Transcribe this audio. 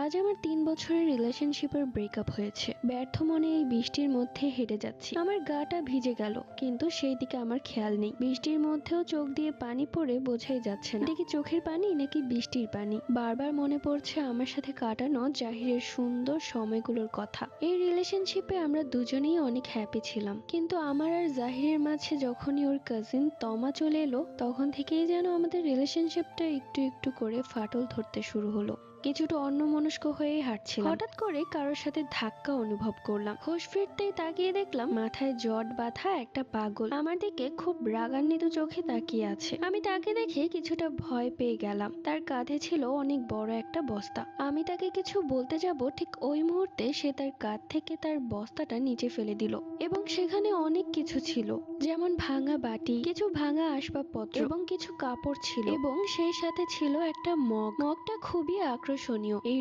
আজ আমার 3 বছরের রিলেশনশিপের ব্রেকআপ হয়েছে। ব্যর্থ মনে এই বৃষ্টির মধ্যে হেঁটে যাচ্ছি। আমার গাটা ভিজে গেল, কিন্তু সেই দিকে আমার খেয়াল নেই। বৃষ্টির মধ্যেও চোখ দিয়ে পানি পড়ে বোঝাই যাচ্ছে না এটা কি চোখের পানি নাকি বৃষ্টির পানি। বারবার মনে পড়ছে আমার সাথে কাটানো জাহিরের সুন্দর সময়গুলোর কথা। এই রিলেশনশিপে আমরা দুজনেই অনেক হ্যাপি ছিলাম, কিন্তু আমার আর জাহিরের মাঝে যখনই ওর কাজিন তমা চলে এলো, তখন থেকেই যেন আমাদের রিলেশনশিপটা একটু একটু করে ফাটল ধরতে শুরু হলো। কিছুটা অন্যমনস্ক হয়েই হাঁটছিলাম, হঠাৎ করে কারোর সাথে ধাক্কা অনুভব করলাম। হুঁশ ফিরতেই তাকিয়ে দেখলাম মাথায় জট বাঁধা একটা পাগল আমার দিকে খুব রাগান্বিত চোখে তাকিয়ে আছে। আমি তাকে দেখে কিছুটা ভয় পেয়ে গেলাম। তার কাঁধে ছিল অনেক বড় একটা বস্তা। আমি তাকে কিছু বলতে যাব, ঠিক ওই মুহূর্তে সে তার কাঁধ থেকে তার বস্তাটা নিচে ফেলে দিল, এবং সেখানে অনেক কিছু ছিল, যেমন ভাঙা বাটি, কিছু ভাঙা আসবাবপত্র এবং কিছু কাপড় ছিল, এবং সেই সাথে ছিল একটা মগটা খুবই আকর্ষণীয়। এই